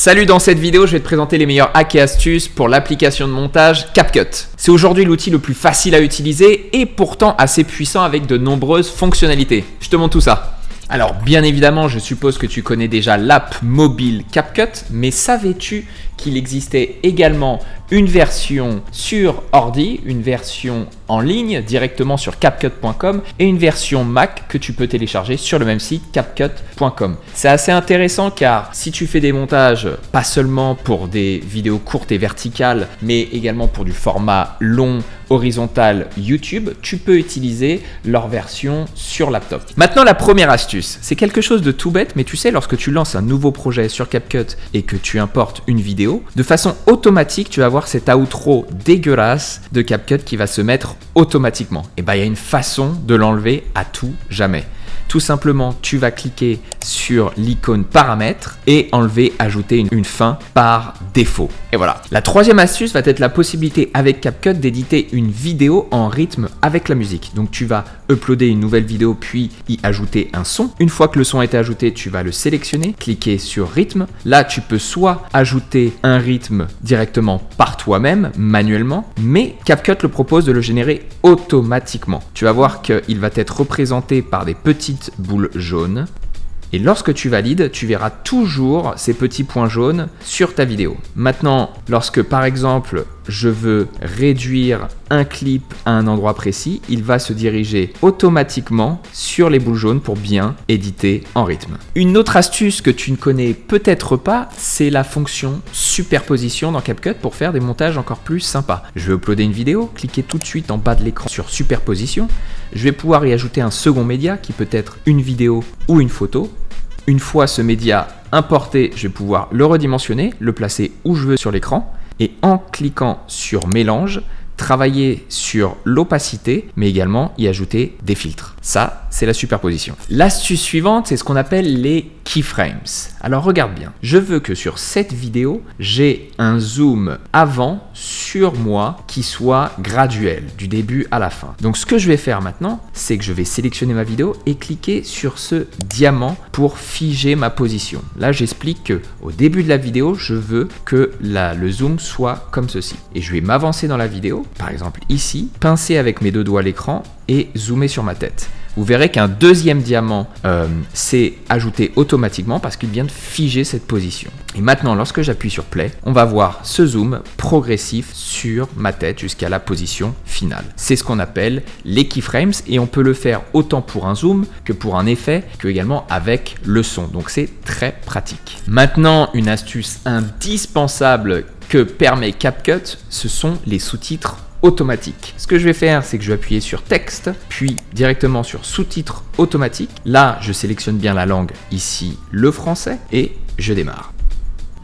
Salut, dans cette vidéo, je vais te présenter les meilleurs hacks et astuces pour l'application de montage CapCut. C'est aujourd'hui l'outil le plus facile à utiliser et pourtant assez puissant avec de nombreuses fonctionnalités. Je te montre tout ça. Alors bien évidemment, je suppose que tu connais déjà l'app mobile CapCut, mais savais-tu qu'il existait également une version sur ordi, une version en ligne directement sur CapCut.com et une version Mac que tu peux télécharger sur le même site CapCut.com. C'est assez intéressant car si tu fais des montages pas seulement pour des vidéos courtes et verticales, mais également pour du format long, horizontal YouTube, tu peux utiliser leur version sur laptop. Maintenant, la première astuce, c'est quelque chose de tout bête, mais tu sais, lorsque tu lances un nouveau projet sur CapCut et que tu importes une vidéo, de façon automatique, tu vas voir cet outro dégueulasse de CapCut qui va se mettre automatiquement. Et il y a une façon de l'enlever à tout jamais. Tout simplement, tu vas cliquer sur l'icône paramètres et enlever, ajouter une fin par défaut. Et voilà. La troisième astuce va être la possibilité avec CapCut d'éditer une vidéo en rythme avec la musique. Donc tu vas uploader une nouvelle vidéo puis y ajouter un son. Une fois que le son a été ajouté, tu vas le sélectionner, cliquer sur rythme. Là, tu peux soit ajouter un rythme directement par toi-même, manuellement, mais CapCut le propose de le générer automatiquement. Tu vas voir qu'il va être représenté par des petites boules jaunes. Et lorsque tu valides, tu verras toujours ces petits points jaunes sur ta vidéo. Maintenant, lorsque par exemple, je veux réduire un clip à un endroit précis, il va se diriger automatiquement sur les boules jaunes pour bien éditer en rythme. Une autre astuce que tu ne connais peut-être pas, c'est la fonction superposition dans CapCut pour faire des montages encore plus sympas. Je vais uploader une vidéo, cliquer tout de suite en bas de l'écran sur superposition. Je vais pouvoir y ajouter un second média qui peut être une vidéo ou une photo. Une fois ce média importé, je vais pouvoir le redimensionner, le placer où je veux sur l'écran et en cliquant sur mélange, travailler sur l'opacité, mais également y ajouter des filtres. Ça, c'est la superposition. L'astuce suivante, c'est ce qu'on appelle les keyframes. Alors regarde bien, je veux que sur cette vidéo, j'ai un zoom avant sur moi qui soit graduel, du début à la fin. Donc ce que je vais faire maintenant, c'est que je vais sélectionner ma vidéo et cliquer sur ce diamant pour figer ma position. Là, j'explique qu'au début de la vidéo, je veux que le zoom soit comme ceci. Et je vais m'avancer dans la vidéo, par exemple ici, pincer avec mes deux doigts l'écran et zoomer sur ma tête. Vous verrez qu'un deuxième diamant s'est ajouté automatiquement parce qu'il vient de figer cette position. Et maintenant, lorsque j'appuie sur play, on va voir ce zoom progressif sur ma tête jusqu'à la position finale. C'est ce qu'on appelle les keyframes et on peut le faire autant pour un zoom que pour un effet, que également avec le son. Donc c'est très pratique. Maintenant, une astuce indispensable que permet CapCut, ce sont les sous-titres automatique. Ce que je vais faire, c'est que je vais appuyer sur texte, puis directement sur sous-titres automatiques. Là, je sélectionne bien la langue, ici le français, et je démarre.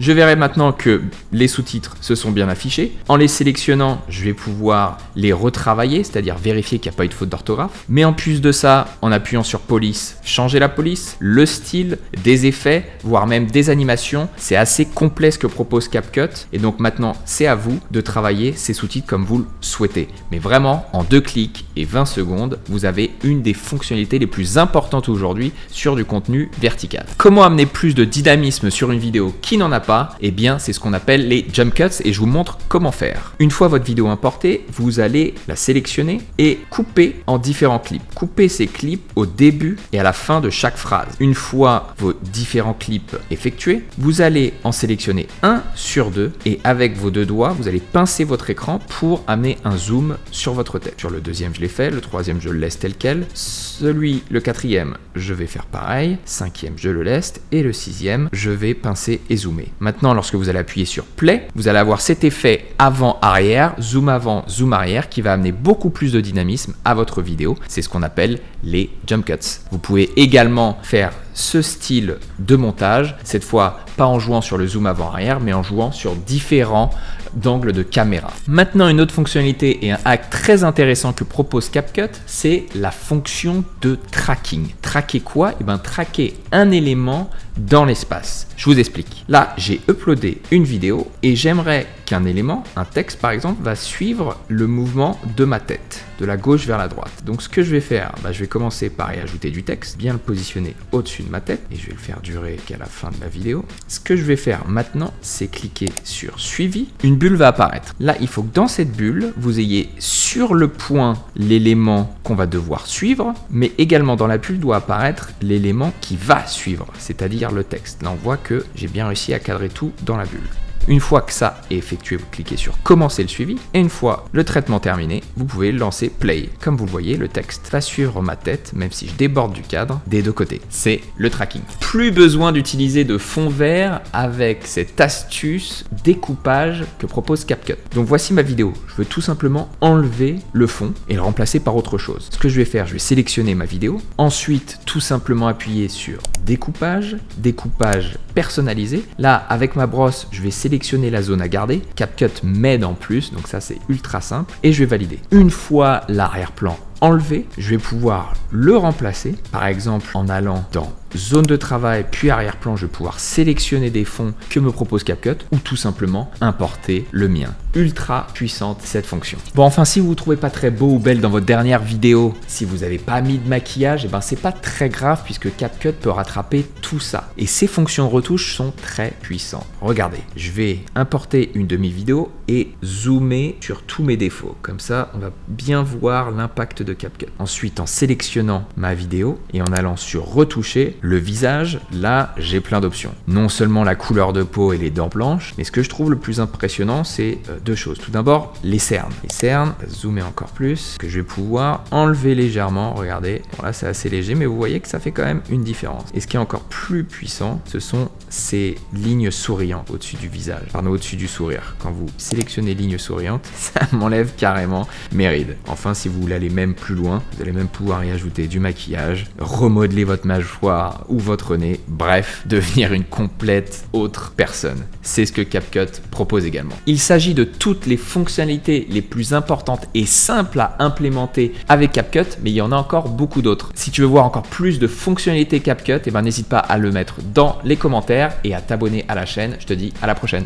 Je verrai maintenant que les sous-titres se sont bien affichés. En les sélectionnant, je vais pouvoir les retravailler, c'est-à-dire vérifier qu'il n'y a pas eu de faute d'orthographe. Mais en plus de ça, en appuyant sur police, changer la police, le style, des effets, voire même des animations. C'est assez complet ce que propose CapCut. Et donc maintenant, c'est à vous de travailler ces sous-titres comme vous le souhaitez. Mais vraiment, en 2 clics et 20 secondes, vous avez une des fonctionnalités les plus importantes aujourd'hui sur du contenu vertical. Comment amener plus de dynamisme sur une vidéo qui n'en a pas? Eh bien, c'est ce qu'on appelle les jump cuts et je vous montre comment faire. Une fois votre vidéo importée, vous allez la sélectionner et couper en différents clips. Coupez ces clips au début et à la fin de chaque phrase. Une fois vos différents clips effectués, vous allez en sélectionner un sur 2 et avec vos deux doigts, vous allez pincer votre écran pour amener un zoom sur votre tête. Sur le deuxième, je l'ai fait. Le troisième, je le laisse tel quel. Le quatrième, je vais faire pareil. Cinquième, je le laisse. Et le sixième, je vais pincer et zoomer. Maintenant, lorsque vous allez appuyer sur play, vous allez avoir cet effet avant-arrière, zoom avant, zoom arrière qui va amener beaucoup plus de dynamisme à votre vidéo. C'est ce qu'on appelle les jump cuts. Vous pouvez également faire ce style de montage, cette fois pas en jouant sur le zoom avant-arrière, mais en jouant sur différents d'angles de caméra. Maintenant, une autre fonctionnalité et un hack très intéressant que propose CapCut, c'est la fonction de tracking. Traquer quoi? Eh bien, traquer un élément dans l'espace. Je vous explique. Là, j'ai uploadé une vidéo et j'aimerais qu'un élément, un texte par exemple, va suivre le mouvement de ma tête, de la gauche vers la droite. Donc ce que je vais faire, je vais commencer par y ajouter du texte, bien le positionner au-dessus de ma tête et je vais le faire durer qu'à la fin de la vidéo. Ce que je vais faire maintenant, c'est cliquer sur suivi. Une bulle va apparaître. Là, il faut que dans cette bulle, vous ayez sur le point l'élément qu'on va devoir suivre, mais également dans la bulle doit apparaître l'élément qui va suivre, c'est-à-dire le texte. Là, on voit que j'ai bien réussi à cadrer tout dans la bulle. Une fois que ça est effectué, vous cliquez sur commencer le suivi et une fois le traitement terminé, vous pouvez lancer play. Comme vous le voyez, le texte va suivre ma tête, même si je déborde du cadre, des deux côtés. C'est le tracking. Plus besoin d'utiliser de fond vert avec cette astuce découpage que propose CapCut. Donc voici ma vidéo. Je veux tout simplement enlever le fond et le remplacer par autre chose. Ce que je vais faire, je vais sélectionner ma vidéo. Ensuite, tout simplement appuyer sur découpage, découpage personnalisé. Là, avec ma brosse, je vais sélectionner la zone à garder. CapCut m'aide en plus, donc ça c'est ultra simple. Et je vais valider. Une fois l'arrière-plan enlevé, je vais pouvoir le remplacer. Par exemple, en allant dans zone de travail, puis arrière-plan, je vais pouvoir sélectionner des fonds que me propose CapCut ou tout simplement importer le mien. Ultra puissante cette fonction. Bon, enfin, si vous ne trouvez pas très beau ou belle dans votre dernière vidéo, si vous n'avez pas mis de maquillage, et ben c'est pas très grave puisque CapCut peut rattraper tout ça. Et ces fonctions de retouche sont très puissantes. Regardez, je vais importer une demi-vidéo et zoomer sur tous mes défauts. Comme ça, on va bien voir l'impact de CapCut. Ensuite, en sélectionnant ma vidéo et en allant sur retoucher, le visage, là, j'ai plein d'options. Non seulement la couleur de peau et les dents blanches, mais ce que je trouve le plus impressionnant, c'est deux choses. Tout d'abord, les cernes. Les cernes, zoomer encore plus, que je vais pouvoir enlever légèrement. Regardez, bon, là, c'est assez léger, mais vous voyez que ça fait quand même une différence. Et ce qui est encore plus puissant, ce sont ces lignes souriantes au-dessus du visage, pardon, au-dessus du sourire. Quand vous sélectionnez lignes souriantes, ça m'enlève carrément mes rides. Enfin, si vous voulez aller même plus loin, vous allez même pouvoir y ajouter du maquillage, remodeler votre mâchoire ou votre nez, bref, devenir une complète autre personne. C'est ce que CapCut propose également. Il s'agit de toutes les fonctionnalités les plus importantes et simples à implémenter avec CapCut, mais il y en a encore beaucoup d'autres. Si tu veux voir encore plus de fonctionnalités CapCut, n'hésite pas à le mettre dans les commentaires et à t'abonner à la chaîne. Je te dis à la prochaine.